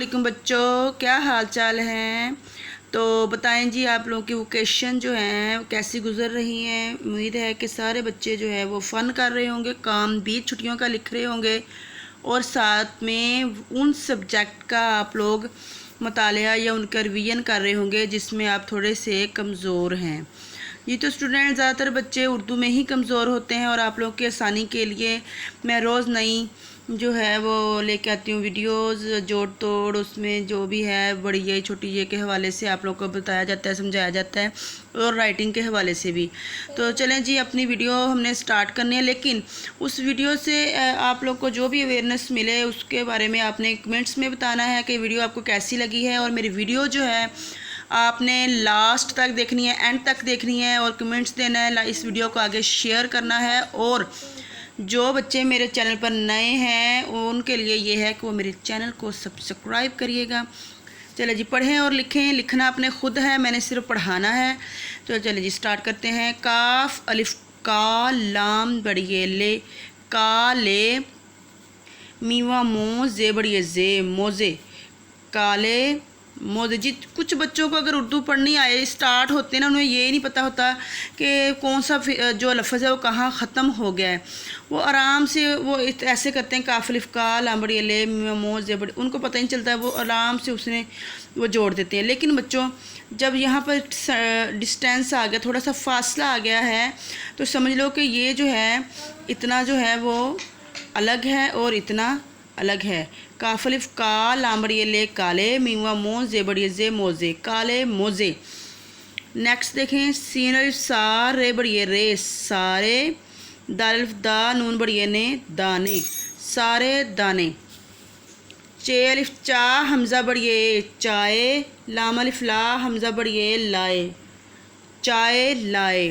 वालेकुम बच्चों, क्या हाल चाल हैं। तो बताएं जी, आप लोगों की वोकेशन जो है कैसी गुजर रही हैं। उम्मीद है कि सारे बच्चे जो है वो फ़न कर रहे होंगे, काम भी छुट्टियों का लिख रहे होंगे और साथ में उन सब्जेक्ट का आप लोग मतालिया या उनका रिवीजन कर रहे होंगे जिसमें आप थोड़े से कमज़ोर हैं। ये तो स्टूडेंट ज़्यादातर बच्चे उर्दू में ही कमज़ोर होते हैं और आप लोगों की आसानी के लिए मैं रोज़ नई जो है वो लेके आती हूँ वीडियोस, जोड़ तोड़, उसमें जो भी है बड़ी ये छोटी ये के हवाले से आप लोग को बताया जाता है, समझाया जाता है और राइटिंग के हवाले से भी। तो चलें जी, अपनी वीडियो हमने स्टार्ट करनी है, लेकिन उस वीडियो से आप लोग को जो भी अवेयरनेस मिले उसके बारे में आपने कमेंट्स में बताना है कि वीडियो आपको कैसी लगी है। और मेरी वीडियो जो है आपने लास्ट तक देखनी है, एंड तक देखनी है और कमेंट्स देना है, इस वीडियो को आगे शेयर करना है। और जो बच्चे मेरे चैनल पर नए हैं उनके लिए ये है कि वो मेरे चैनल को सब्सक्राइब करिएगा। चले जी, पढ़ें और लिखें। लिखना अपने खुद है, मैंने सिर्फ पढ़ाना है। तो चले जी स्टार्ट करते हैं। काफ अलिफ का लाम बड़िए ले, का ले मीवा मो जे बड़िए जे मोजे, काले मोजे जी। कुछ बच्चों को अगर उर्दू पढ़नी आए, स्टार्ट होते हैं ना, उन्हें ये नहीं पता होता कि कौन सा जो लफ्ज़ है वो कहाँ ख़त्म हो गया है। वो आराम से वो ऐसे करते हैं, काफलिफ का लामड़ी ले मोज बड़ी, उनको पता ही नहीं चलता है, वो आराम से उसने वो जोड़ देते हैं। लेकिन बच्चों जब यहाँ पर डिस्टेंस आ गया, थोड़ा सा फासला आ गया है, तो समझ लो कि ये जो है इतना जो है वो अलग है और इतना अलग है। काफलिफ का लामड़ी ले काले मीवा मो जे बड़ी जे मोजे, काले मोजे। नेक्स्ट देखें, सीन अलिफ सा रे बड़िए रे सारे, दाल अलिफ दा नून बड़िए ने दाने, सारे दाने। चे अलिफ चा हमज़ा बड़िए चाय, लाम अलिफ ला हमज़ा बड़िए लाए, चाय लाए।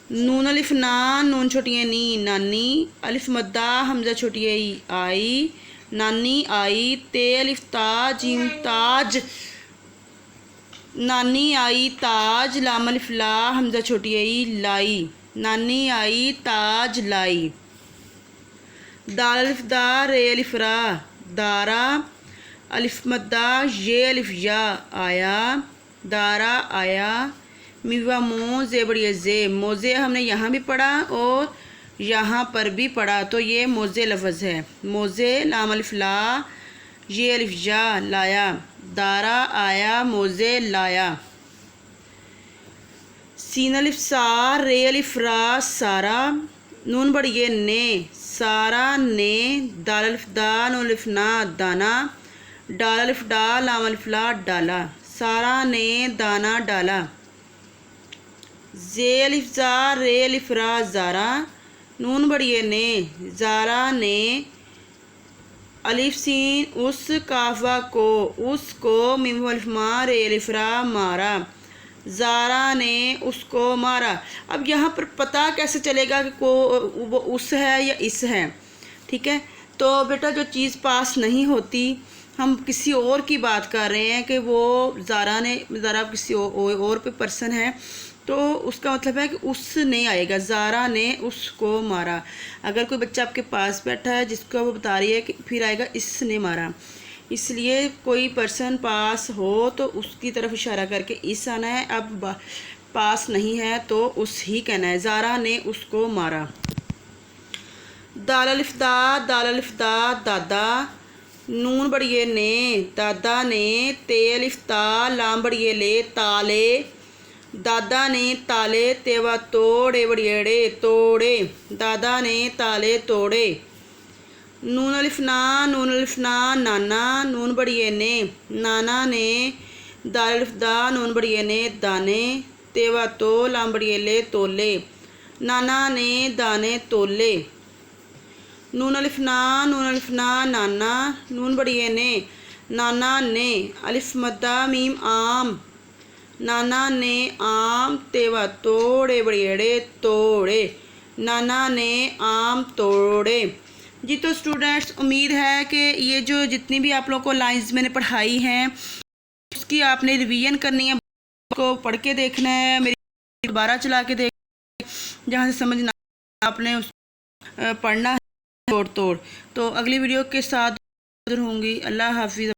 नून अलिफ ना नून छोटिए नी नानी, अलिफ मद्दा हमज़ा छोटिए आई, नानी आई। ते अलिफ ताज जीम ताज, नानी आई ताज, लाम अलिफ ला हमज़ा छोटी आई लाई, नानी आई ताज लाई। दाल अलिफ दा रे अलिफ रा दारा, अलिफ मद्दा ये अलिफ या आया, दारा आया। मीवा मो जे बड़िए जे मोजे, हमने यहाँ भी पढ़ा और यहाँ पर भी पढ़ा, तो ये मोजे लफ्ज़ है। मोजे लाम अलिफ ला ये अलिफ या लाया, दारा आया, मोजे लाया। सीन अलिफ सा रे अलिफ रा सारा, नून बड़िए ने सारा ने, दाल अलिफ दा नून अलिफ ना दाना, डाल अलिफ डा लाम अलिफ ला डाला, सारा ने दाना डाला। जे अलिफ ज़ा रे अलिफ रा ज़ारा, नून बड़िए ने ज़ारा ने, अलिफ सीन उस काफा को उसको, मीम अलिफ मा रे अलिफ रा मारा, ज़ारा ने उसको मारा। अब यहाँ पर पता कैसे चलेगा कि वो उस है या इस है, ठीक है। तो बेटा जो चीज़ पास नहीं होती, हम किसी और की बात कर रहे हैं कि वो ज़ारा ने, ज़ारा किसी और पे पर्सन है, तो उसका मतलब है कि उसने आएगा, ज़ारा ने उसको मारा। अगर कोई बच्चा आपके पास बैठा है जिसको वो बता रही है कि फिर आएगा इसने मारा, इसलिए कोई पर्सन पास हो तो उसकी तरफ इशारा करके इस आना है। अब पास नहीं है तो उस ही कहना है। ज़ारा ने उसको मारा। दाल अलिफ दा दादा, नून बड़िए ने दादा ने, ते अलिफ ता लाम बड़िए ले ताले, दादा ने ताले, तेवा तोड़े बड़िएड़े तोड़े, दादा ने ताले तोड़े। नून अलिफ ना नाना, नून बड़िए ने नाना ने, दाल अलिफ दा नून बड़िए ने दाने, तेवा तो लाम बड़िए ले तोले, नाना ने दाने तोले। नून अलिफ ना नाना, नून बड़िए ने नाना ने, अलिफ मद्दा मीम आम, नाना ने आम, तेवा तोड़े बड़िएड़े तोड़े, नाना ने आम तोड़े। जी तो स्टूडेंट्स, उम्मीद है कि ये जो जितनी भी आप लोगों को लाइंस मैंने पढ़ाई हैं उसकी आपने रिवीजन करनी है, को पढ़ के देखना है, मेरी दोबारा चला के देख, जहाँ से समझना आपने उस पढ़ना है तोड़ तोड़। तो अगली वीडियो के साथ होंगी। अल्लाह हाफिज़।